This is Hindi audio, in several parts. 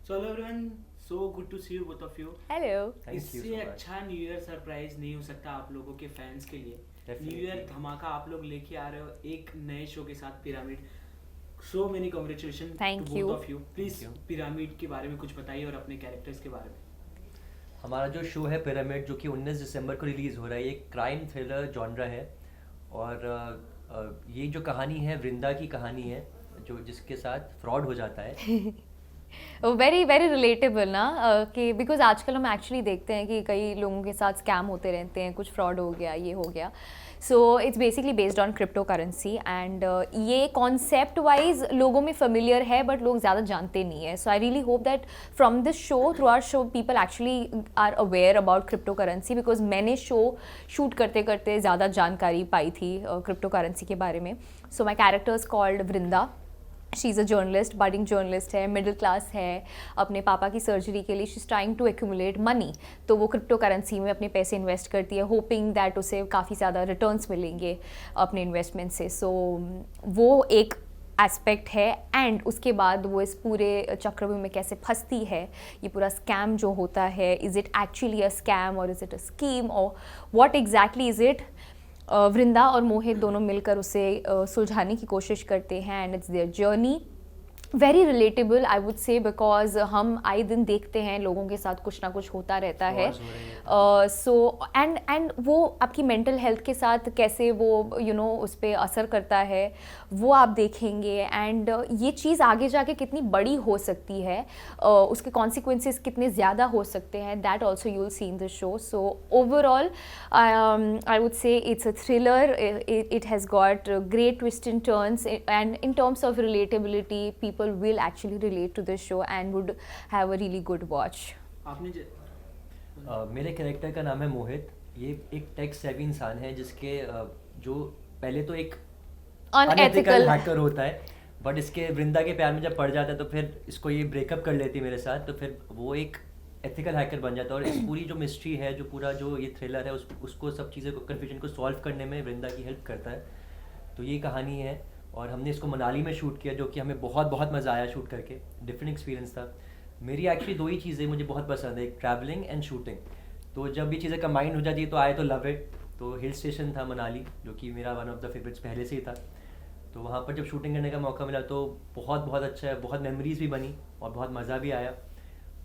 So hello everyone, so good to see you both of you. Hello. इससे अच्छा न्यू ईयर सरप्राइज नहीं हो सकता आप लोगों के फैंस के लिए। न्यू ईयर धमाका आप लोग लेके आ रहे हो एक नए शो के साथ, pyramid. So many congratulation Thank to both you. Of you. Please you. Pyramid के बारे में कुछ बताइए और अपने कैरेक्टर्स के बारे में। हमारा जो शो है पिरामिड, जो कि 19 दिसंबर को रिलीज़ हो रहा है, ये क्राइम थ्रिलर जॉनरा है। और ये जो कहानी है वृंदा की कहानी है, जो जिसके साथ फ्रॉड हो जाता है। वेरी वेरी रिलेटेबल ना, कि बिकॉज आजकल हम एक्चुअली देखते हैं कि कई लोगों के साथ स्कैम होते रहते हैं, कुछ फ्रॉड हो गया, ये हो गया। So it's basically based on crypto currency and ये कॉन्सेप्ट वाइज लोगों में फेमिलियर है बट लोग ज़्यादा जानते नहीं है। So I really hope that from this show, through our show, people actually are aware about crypto currency, because मैंने शो शूट करते करते ज़्यादा जानकारी पाई थी क्रिप्टो करेंसी के बारे में। So my characters called Vrinda. She is a journalist, budding journalist है, मिडिल क्लास है। अपने पापा की सर्जरी के लिए she is trying to accumulate money, तो वो क्रिप्टो करेंसी में अपने पैसे इन्वेस्ट करती है, होपिंग दैट उसे काफ़ी ज़्यादा रिटर्न्स मिलेंगे अपने इन्वेस्टमेंट से। सो वो एक एस्पेक्ट है। एंड उसके बाद वो इस पूरे चक्रव्यूह में कैसे फंसती है, ये पूरा स्कैम जो होता है, is it actually a scam और इज़ इट अ स्कीम और व्हाट एग्जैक्टली इज़ इट। वृंदा और मोहित दोनों मिलकर उसे सुलझाने की कोशिश करते हैं and it's their journey. Very relatable I would से, बिकॉज हम आए दिन देखते हैं लोगों के साथ कुछ ना कुछ होता रहता है। सो एंड वो आपकी मेंटल हेल्थ के साथ कैसे वो उस पर असर करता है, वो आप देखेंगे। एंड ये चीज़ आगे जाके कितनी बड़ी हो सकती है, उसके कॉन्सिक्वेंसेस कितने ज़्यादा हो सकते हैं, that also you will see in the show. So overall I would से it's a thriller, it has got great twists and turns, and in terms of relatability, people will actually relate to this show and would have a really good watch. आपने मेरे कैरेक्टर का नाम है मोहित। ये एक टेक सेवी इंसान है, जिसके जो पहले तो एक Unethical. हैकर होता है, बट इसके वृंदा के प्यार में जब पड़ जाता है तो फिर इसको ये ब्रेकअप कर लेती है मेरे साथ, तो फिर वो एक एथिकल हैकर बन जाता है। और इस पूरी जो मिस्ट्री है, जो पूरा जो ये थ्रिलर है, उसको सब चीज़ें को, कन्फ्यूजन को सॉल्व करने में वृंदा की हेल्प करता है। तो ये कहानी है। और हमने इसको मनाली में शूट किया, जो कि हमें बहुत बहुत मज़ा आया शूट करके। डिफरेंट एक्सपीरियंस था। मेरी एक्चुअली दो ही चीज़ें मुझे बहुत पसंद है, एक ट्रैवलिंग एंड शूटिंग। तो जब ये चीज़ें कंबाइन हो जाती है तो आए तो लव इट। तो हिल स्टेशन था मनाली, जो कि मेरा वन ऑफ द फेवरेट्स पहले से ही था। तो वहाँ पर जब शूटिंग करने का मौका मिला तो बहुत बहुत अच्छा है, बहुत मेमोरीज भी बनी और बहुत मज़ा भी आया।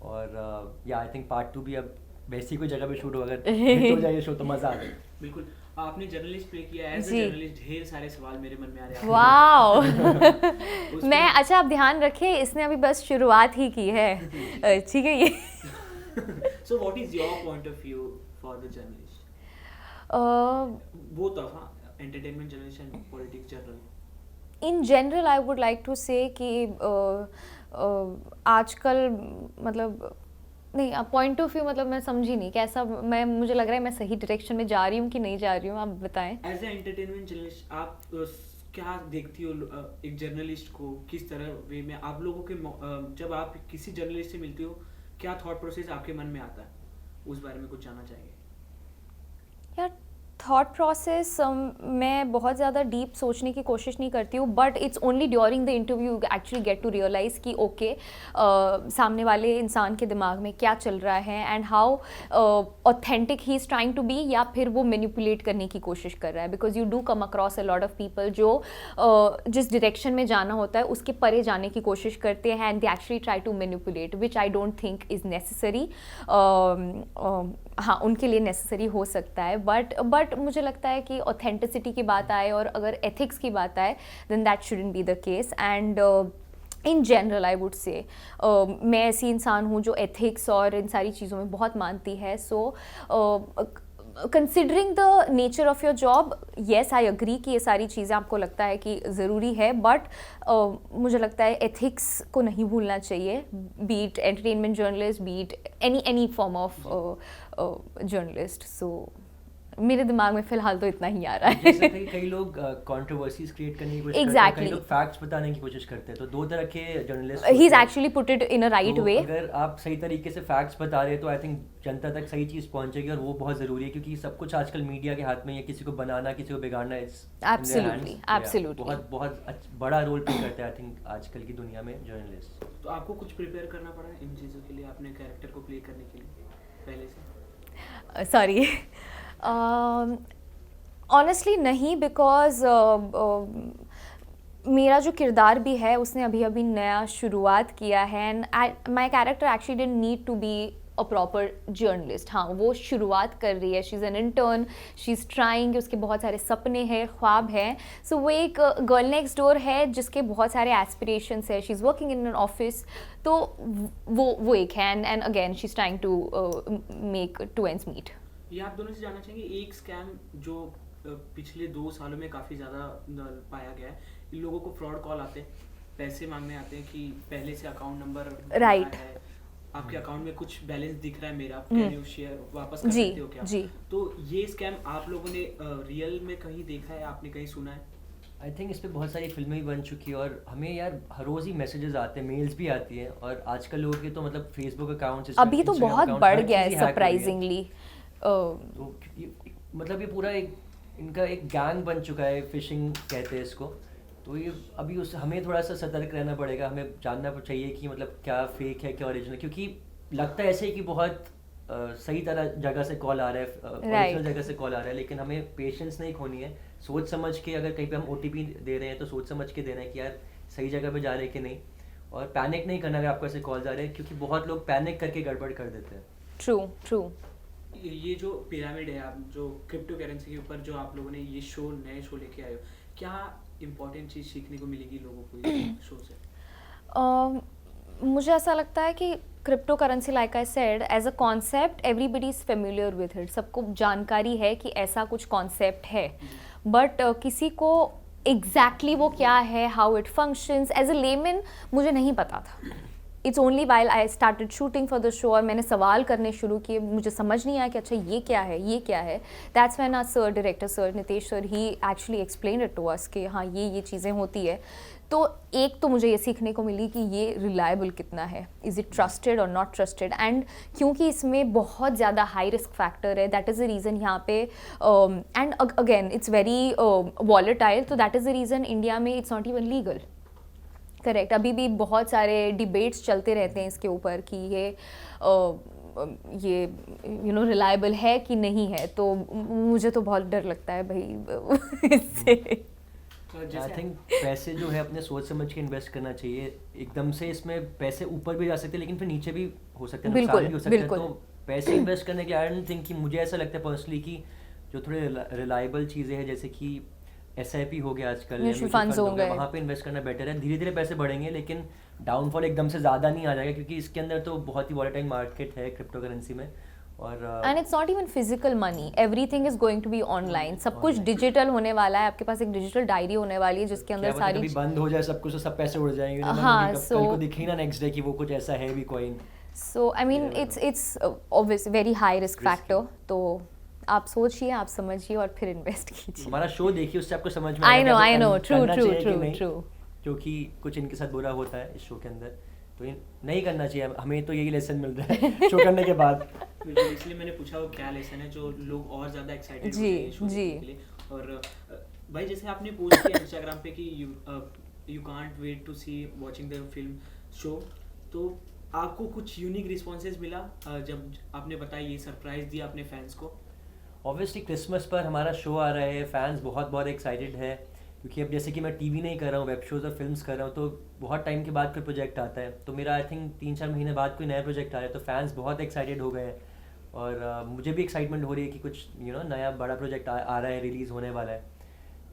और या आई थिंक पार्ट 2 भी अब वैसी कोई जगह पे शूट हो, अगर hit हो जाए ये शो तो मज़ा आ जाए। बिल्कुल, आपने जर्नलिस्ट प्ले किया एज अ जी। जर्नलिस्ट, ढेर सारे सवाल मेरे मन में आ रहे हैं। वाओ। उसमें- मैं, अच्छा आप ध्यान रखें, इसने अभी बस शुरुआत ही की है, ठीक है ये। So what is your point of view for the journalist? Both of entertainment journalist and politics journalist. In general I would like to say कि आजकल मतलब नहीं, पॉइंट ऑफ व्यू मतलब मैं समझी नहीं कैसा, मुझे लग रहा है मैं सही डायरेक्शन में जा रही हूँ कि नहीं जा रही हूँ, आप बताएं। एज ए एंटरटेनमेंट जर्नलिस्ट आप क्या देखती हो एक जर्नलिस्ट को, किस तरह वे में आप लोगों के जब आप किसी जर्नलिस्ट से मिलती हो, क्या थॉट प्रोसेस आपके मन में आता है, उस बारे में कुछ जानना चाहेंगे। यार थॉट प्रोसेस मैं बहुत ज़्यादा डीप सोचने की कोशिश नहीं करती हूँ, but it's only during the interview actually get to realise कि ओके सामने वाले इंसान के दिमाग में क्या चल रहा है and how authentic he is trying to be, या फिर वो मैनिपुलेट करने की कोशिश कर रहा है। Because you do come across a lot of people जो जिस डायरेक्शन में जाना होता है उसके परे जाने की कोशिश करते हैं and they actually try to manipulate, which I don't think is necessary. हाँ, उनके लिए नेसेसरी हो सकता है, बट मुझे लगता है कि ऑथेंटिसिटी की बात आए और अगर एथिक्स की बात आए, then that shouldn't be the case. And in general I would say मैं ऐसी इंसान हूँ जो एथिक्स और इन सारी चीज़ों में बहुत मानती है। So considering the nature of your job, yes I agree कि ये सारी चीज़ें आपको लगता है कि ज़रूरी है, बट मुझे लगता है एथिक्स को नहीं भूलना चाहिए, beat entertainment journalist, beat any form of journalist. So मेरे दिमाग में फिलहाल तो इतना ही आ रहा जैसे है. कई कई लोग कंट्रोवर्सीज क्रिएट करने की कोशिश करते हैं, Exactly. कई लोग फैक्ट्स बताने की कोशिश करते हैं, तो दो तरह के journalist He's actually put it in a right तो way. अगर आप सही तरीके से फैक्ट्स बता रहे हैं तो आई थिंक जनता तक सही चीज़ पहुंचेगी, और वो बहुत ज़रूरी है क्योंकि सब कुछ आजकल मीडिया के हाथ में है, किसी को बनाना किसी को बिगाड़ना इट्स Absolutely, absolutely. बहुत बहुत बड़ा रोल प्ले करते हैं आई थिंक आजकल की दुनिया में जर्नलिस्ट. तो आपको कुछ प्रिपेयर करना पड़ा इन चीज़ों के लिए, अपने कैरेक्टर को प्ले करने के लिए पहले से? Sorry. ऑनेस्टली नहीं, बिकॉज मेरा जो किरदार भी है उसने अभी अभी नया शुरुआत किया है, and my character actually didn't need to be a proper journalist. हाँ, वो शुरुआत कर रही है, she is an intern, she is trying, उसके बहुत सारे सपने हैं, ख्वाब हैं. सो वो एक गर्ल नेक्स्ट डोर है जिसके बहुत सारे एस्पिरेशंस है, she is working in an office. तो वो एक है, and again she is trying to make two ends meet. ये आप दोनों से जानना चाहेंगे, एक स्कैम जो पिछले 2 सालों में काफ़ी ज़्यादा पाया गया है, इन लोगों को फ्रॉड कॉल आते हैं, पैसे मांगने आते हैं कि पहले से अकाउंट नंबर Right. है, आपके अकाउंट में कुछ बैलेंस दिख रहा है मेरा, कैन यू शेयर, वापस कर जी, सकते हो क्या? जी. तो ये स्कैम आप लोगों ने रियल में कहीं देखा है, आपने कहीं सुना है? आई थिंक इस पे बहुत सारी फिल्में भी बन चुकी है, और हमें यार हर रोज़ ही मैसेजेस आते हैं, मेल्स भी आती हैं, और आजकल लोगों के तो मतलब फेसबुक अकाउंट्स अभी तो बहुत बढ़ गया है सरप्राइजिंगली. तो मतलब ये पूरा एक इनका एक गैंग बन चुका है, फिशिंग कहते हैं इसको. तो ये अभी उस हमें थोड़ा सा सतर्क रहना पड़ेगा, हमें जानना चाहिए कि मतलब क्या फेक है क्या ओरिजिनल, क्योंकि लगता है ऐसे ही कि बहुत सही तरह जगह से कॉल आ रहा है, ओरिजिनल जगह से कॉल आ रहा है, लेकिन हमें पेशेंस नहीं खोनी है. सोच समझ के अगर कहीं पे हम OTP दे रहे हैं तो सोच समझ के देना है कि यार सही जगह पे जा रहे हैं कि नहीं, और पैनिक नहीं करना अगर आपको ऐसे कॉल आ रहे हैं, क्योंकि बहुत लोग पैनिक करके गड़बड़ कर देते हैं. ट्रू. ये जो पिरामिड है, आप जो क्रिप्टो करेंसी के ऊपर जो आप लोगों ने ये नए शो लेके आए हो, क्या इम्पोर्टेंट चीज़ सीखने को मिलेगी लोगों को इस शो से? मुझे ऐसा लगता है कि crypto currency, like I said, as a concept everybody is familiar with it. सबको जानकारी है कि ऐसा कुछ कॉन्सेप्ट है, बट किसी को एग्जैक्टली वो क्या है, how it functions, as a layman मुझे नहीं पता था. It's only while I started shooting for the show, और मैंने सवाल करने शुरू किए, मुझे समझ नहीं आया कि अच्छा ये क्या है. That's when our sir, director sir Nitesh sir, he actually explain it to us कि हाँ ये चीज़ें होती है. तो एक तो मुझे ये सीखने को मिली कि ये रिलायबल कितना है, इज़ इट ट्रस्टेड और नॉट ट्रस्टेड. एंड क्योंकि इसमें बहुत ज़्यादा हाई रिस्क फैक्टर है, दैट इज़ द रीज़न यहाँ पे, and again it's very volatile, तो that is the reason India में it's not even legal. Correct. अभी भी बहुत सारे डिबेट्स चलते रहते हैं इसके ऊपर कि ये रिलायबल है कि नहीं है. तो मुझे तो बहुत डर लगता है भाई इससे. आई थिंक पैसे जो है अपने सोच समझ के इन्वेस्ट करना चाहिए. एकदम से इसमें पैसे ऊपर भी जा सकते हैं, लेकिन फिर नीचे भी हो सकते हैं, नुकसान भी हो सकता है. तो पैसे इन्वेस्ट करने के आई डोंट थिंक कि, मुझे ऐसा लगता है पर्सनली कि जो थोड़े रिलायबल चीज़ें हैं, जैसे कि SIP हो गया आजकल, म्यूचुअल फंड्स हो गए, वहाँ पे इन्वेस्ट करना बेटर है. धीरे धीरे पैसे बढ़ेंगे, लेकिन डाउनफॉल एकदम से ज़्यादा नहीं आ जाएगा, क्योंकि इसके अंदर तो बहुत ही वॉलेटाइल मार्केट है क्रिप्टो करेंसी में. और and it's not even physical money, everything is going to be online. सब कुछ डिजिटल होने वाला है. आपके पास एक डिजिटल डायरी होने वाली है जिसके अंदर सारी बंद हो जाए सब कुछ, तो सब पैसे उड़ जाएंगे. हाँ, कल को दिखे ना नेक्स्ट डे कि वो कुछ ऐसा है भी coin. So I mean it's obvious very high risk factor. तो आप सोचिए, आप समझिए और फिर इन्वेस्ट कीजिए. हमारा शो देखिए, उससे आपको समझ में आई नो ट्रू. क्योंकि कुछ इनके साथ बुरा होता है इस शो के अंदर, तो ये नहीं करना चाहिए. हमें तो यही लेसन मिल रहा है शो करने के बाद. इसलिए मैंने पूछा वो क्या लेसन है जो लोग और ज़्यादा एक्साइटेड होते हैं शो देखने के लिए. और भाई जैसे आपने पोस्ट किया इंस्टाग्राम पे कि you can't wait to see watching the film show, तो आपको कुछ यूनिक रिस्पॉन्सेज मिला जब आपने बताया, ये सरप्राइज दिया अपने फैंस को? ऑब्वियसली क्रिसमस पर हमारा शो आ रहा है, फैंस बहुत एक्साइटेड है, क्योंकि अब जैसे कि मैं टीवी नहीं कर रहा हूँ, वेब शोज़ और फिल्म्स कर रहा हूँ, तो बहुत टाइम के बाद कोई प्रोजेक्ट आता है. तो मेरा आई थिंक 3-4 महीने बाद कोई नया प्रोजेक्ट आ रहा है, तो फैंस बहुत एक्साइटेड हो गए हैं. और मुझे भी एक्साइटमेंट हो रही है कि कुछ नया बड़ा प्रोजेक्ट आ रहा है, रिलीज़ होने वाला है.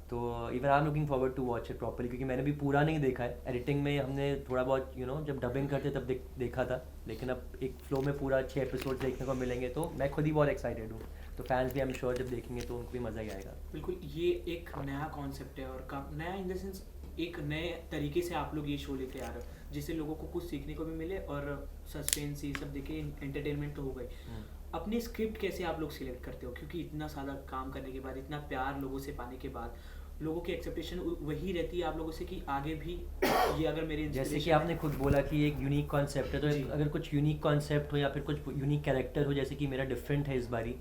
तो even I am looking forward to watch it properly, क्योंकि मैंने भी पूरा नहीं देखा है. एडिटिंग में हमने थोड़ा बहुत जब डबिंग करते तब देखा था, लेकिन अब एक फ्लो में पूरा 6 एपिसोड देखने को मिलेंगे, तो मैं खुद ही बहुत एक्साइटेड हूँ. तो फैंस भी आई एम श्योर जब देखेंगे तो उनको भी मज़ा ही आएगा. बिल्कुल, ये एक नया कॉन्सेप्ट है, और नया इन द सेंस एक नए तरीके से आप लोग ये शो लेके आ रहे हो, जिससे लोगों को कुछ सीखने को भी मिले और सस्पेंस ये सब देखे, एंटरटेनमेंट तो हो गई. अपने स्क्रिप्ट कैसे आप लोग सिलेक्ट करते हो, क्योंकि इतना सारा काम करने के बाद, इतना प्यार लोगों से पाने के बाद, लोगों की एक्सेप्टेशन वही रहती है आप लोगों से कि आगे भी ये अगर मेरे जैसे कि इंस्पिरेशन आपने खुद बोला कि एक यूनिक कॉन्सेप्ट है, तो जी। अगर कुछ यूनिक कॉन्सेप्ट हो या फिर कुछ यूनिक कैरेक्टर हो, जैसे कि मेरा डिफरेंट है इस बारी,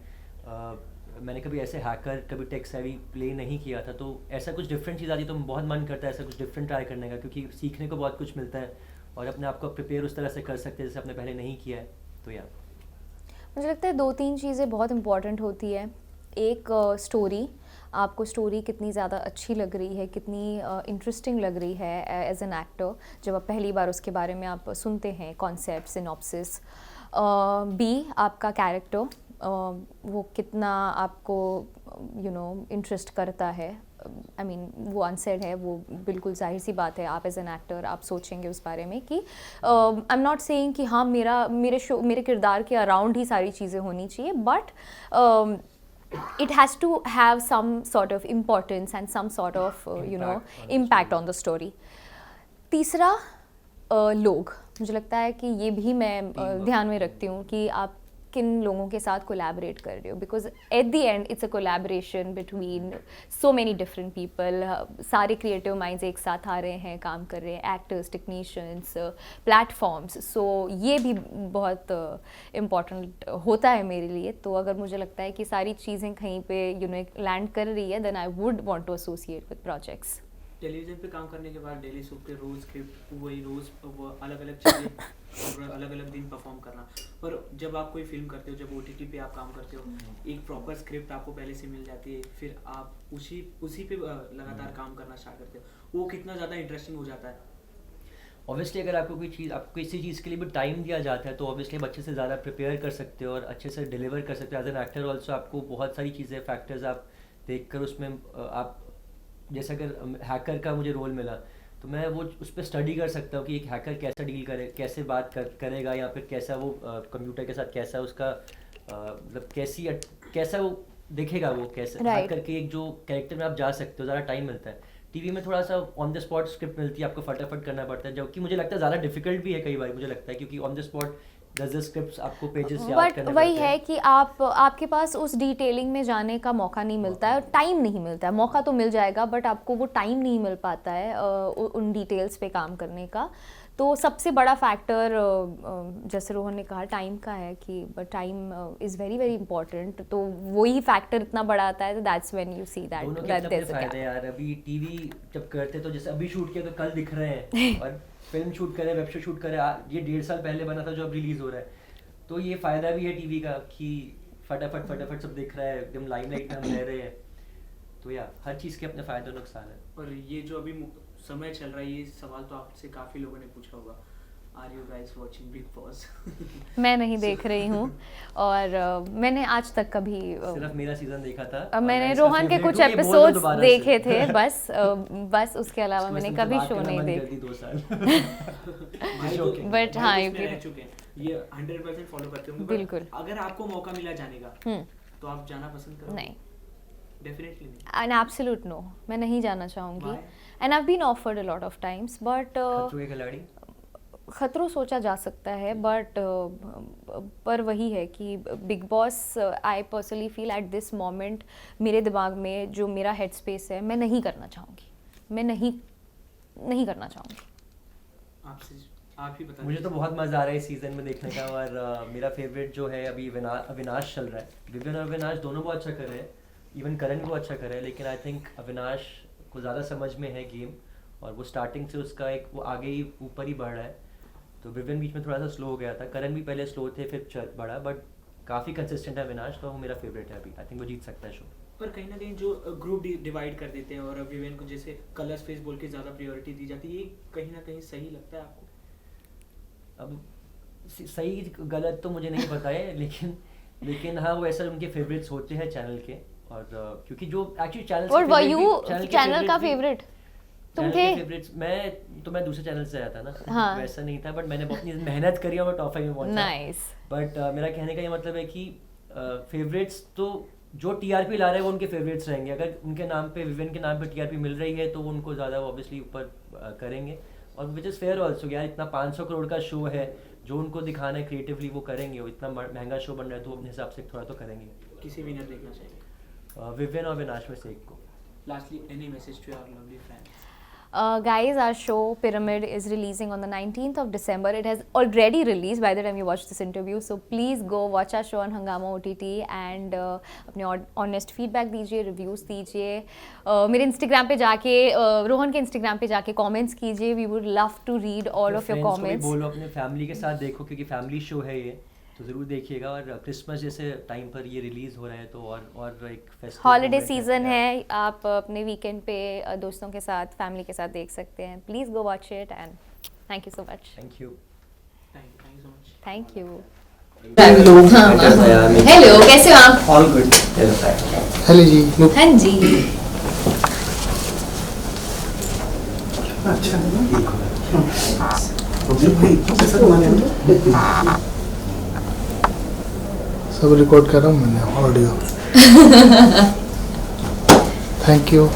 मैंने कभी ऐसे हैकर, कभी टेक सेवी प्ले नहीं किया था, तो ऐसा कुछ डिफरेंट चीज़ आती तो बहुत मन करता है ऐसा कुछ डिफरेंट ट्राई करने का, क्योंकि सीखने को बहुत कुछ मिलता है और अपने आप को प्रिपेयर उस तरह से कर सकते हैं जैसे आपने पहले नहीं किया है। तो या मुझे लगता है 2-3 चीज़ें बहुत इंपॉर्टेंट होती है। एक स्टोरी, आपको स्टोरी कितनी ज़्यादा अच्छी लग रही है, कितनी इंटरेस्टिंग लग रही है एज एन एक्टर, जब आप पहली बार उसके बारे में आप सुनते हैं कॉन्सेप्ट सिनॉप्सिस। बी, आपका कैरेक्टर, वो कितना आपको इंटरेस्ट करता है। आई मीन वो अनसेड है, वो बिल्कुल जाहिर सी बात है, आप एज एन एक्टर आप सोचेंगे उस बारे में कि आई एम नॉट सेइंग कि हाँ मेरे किरदार के अराउंड ही सारी चीज़ें होनी चाहिए, but it has to have some sort of importance and some sort of impact on the story. तीसरा लोग, मुझे लगता है कि ये भी मैं ध्यान में रखती हूँ कि आप किन लोगों के साथ कोलैबोरेट कर रहे हो, because at the end it's a collaboration between so many different people. सारे क्रिएटिव माइंड्स एक साथ आ रहे हैं, काम कर रहे हैं, एक्टर्स, टेक्नीशियंस, प्लेटफॉर्म्स, सो ये भी बहुत इम्पॉर्टेंट होता है मेरे लिए। तो अगर मुझे लगता है कि सारी चीज़ें कहीं पे लैंड कर रही है, then I would want to associate with projects. Television पे काम करने के बाद डेली शो पे रोज स्क्रिप्ट वही रोज वो अलग अलग चीज़ें और अलग अलग दिन परफॉर्म करना, पर जब आप कोई फिल्म करते हो, जब OTT पे आप काम करते हो, एक प्रॉपर स्क्रिप्ट आपको पहले से मिल जाती है, फिर आप उसी पे लगातार काम करना स्टार्ट करते हो, वो कितना ज़्यादा इंटरेस्टिंग हो जाता है। ऑब्वियसली अगर आपको किसी चीज़ के लिए भी टाइम दिया जाता है तो ऑब्वियसली आप अच्छे से ज़्यादा प्रिपेयर कर सकते हो और अच्छे से डिलीवर कर सकते हो। एज एन एक्टर ऑल्सो आपको बहुत सारी चीज़ें, फैक्टर्स आप देख कर उसमें आप, जैसे अगर हैकर का मुझे रोल मिला तो मैं वो उस पर स्टडी कर सकता हूँ कि एक हैकर कैसा डील करे, कैसे बात करेगा, या फिर कैसा वो कंप्यूटर के साथ कैसा उसका मतलब कैसा वो दिखेगा, वो कैसे हैकर के एक जो कैरेक्टर में आप जा सकते हो, ज़्यादा टाइम मिलता है। टीवी में थोड़ा सा ऑन द स्पॉट स्क्रिप्ट मिलती है, आपको फटाफट करना पड़ता है, जबकि मुझे लगता है ज़्यादा डिफिकल्ट भी है कई बार, मुझे लगता है, क्योंकि ऑन द स्पॉट 10 स्क्रिप्ट्स आपको पेजेस याद करने पड़ते हैं। वही है कि आपके पास उस डिटेलिंग में जाने का मौका नहीं मिलता है, टाइम नहीं मिलता है। मौका तो मिल जाएगा बट आपको वो टाइम नहीं मिल पाता है उन डिटेल्स पे काम करने का। तो सबसे बड़ा फैक्टर जैसे रोहन ने कहा टाइम का है कि time is very very important, तो वही फैक्टर इतना बड़ा आता है, तो that's when you see that there is a gap यार। अभी टीवी जब करते तो जैसे अभी शूट किया तो कल दिख रहे हैं और फिल्म शूट करें, वेब शो शूट करें, ये 1.5 साल पहले बना था जो अब रिलीज हो रहा है। तो ये फ़ायदा भी है टीवी का कि फटाफट सब दिख रहा है, एकदम लाइमलाइट में हम रह रहे हैं। तो या हर चीज़ के अपने फ़ायदे और नुकसान है। और ये जो अभी समय चल रहा है, ये सवाल तो आपसे काफ़ी लोगों ने पूछा होगा, are you guys watching Bigg Boss? मैं नहीं देख रही हूँ और मैंने आज तक कभी सिर्फ मेरा सीजन देखा था। मैंने रोहन के कुछ एपिसोड्स देखे थे बस उसके अलावा मैंने कभी शो नहीं देखा। बट हाँ रह चुके हैं, ये 100% फॉलो करते होंगे। बिल्कुल। अगर आपको मौका मिला जाने का तो आप जाना पसंद करोगे? नहीं, डेफिनेटली नहीं। एन एब्सोल्यूट नो, मैं नहीं जाना चाहूँगी। And I have been offered a lot of times but खतरों के खिलाड़ी, खतरों सोचा जा सकता है बट पर वही है कि big boss I personally feel at this moment मेरे दिमाग में जो मेरा हेड स्पेस है, मैं नहीं करना चाहूँगी, मैं नहीं करना चाहूँगी। आप ही बताइए। मुझे तो बहुत मज़ा आ रहा है इस सीज़न में देखने का, और मेरा फेवरेट जो है अभी अविनाश चल रहा है। विवियन और अविनाश दोनों बहुत अच्छा कर रहे हैं, इवन करण भी अच्छा कर रहा है, लेकिन आई थिंक अविनाश को ज़्यादा समझ में है गेम और वो स्टार्टिंग से उसका एक वो आगे ही ऊपर ही बढ़ रहा है। तो विवियन बीच में थोड़ा सा स्लो हो गया था, करण भी पहले स्लो थे फिर बढ़ा, बट काफ़ी कंसिस्टेंट है अविनाश, तो वो मेरा फेवरेट है अभी। आई थिंक वो जीत सकता है शो। पर कहीं ना कहीं जो ग्रुप डिवाइड कर देते हैं और विवियन को जैसे कलर्स फेस बोल के ज़्यादा प्रायोरिटी दी जाती है, ये कहीं ना कहीं सही लगता है आपको? अब सही गलत तो मुझे नहीं पता है लेकिन हाँ वो ऐसा उनके फेवरेट्स होते हैं चैनल के, और क्योंकि जो एक्चुअली चैनल का फेवरेट तुम थे? मैं दूसरे चैनल से आया था ना। हाँ। वैसा नहीं था, बट मैंने अपनी मेहनत करी और मैं टॉप 5 में पहुंचा। नाइस। बट मेरा कहने का ये मतलब है कि फेवरेट्स तो जो टीआरपी ला रहे हैं वो उनके फेवरेट्स रहेंगे। अगर उनके नाम पे, विवियन के नाम पे टीआरपी मिल रही है तो वो उनको ज़्यादा ऑब्वियसली ऊपर करेंगे, और विच इज़ फेयर ऑल्सो यार, इतना 500 करोड़ का शो है, जो उनको दिखाना है क्रिएटिवली वो करेंगे, वो इतना महंगा शो बन रहा है तो अपने हिसाब से थोड़ा तो करेंगे। किसी विनर देखना चाहिए? विवियन और विनाश में से एक को। Lastly, any message to our lovely fans? Guys, our show Pyramid is releasing on the 19th of December. It has already released by the time you watch this interview. So please go watch our show on Hungama OTT and अपने honest feedback दीजिए, reviews दीजिए, मेरे Instagram पे जाके, रोहन के Instagram पे जाके comments कीजिए. We would love to read all of your comments. बोलो अपने फैमिली के साथ देखो, क्योंकि फैमिली शो है ये, तो ज़रूर देखिएगा। और क्रिसमस जैसे टाइम पर ये रिलीज़ हो रहा है तो और एक फेस्टिव हॉलीडे सीजन है, आप अपने वीकेंड पे दोस्तों के साथ, फैमिली के साथ देख सकते हैं। Please go watch it and thank you so much. Thank you Thank you so much. Thank you. Hello. Hello, कैसे हो आप? All good. हेलो जी। हाँ जी। सब रिकॉर्ड कर रहा हूँ मैंने ऑडियो। Thank you.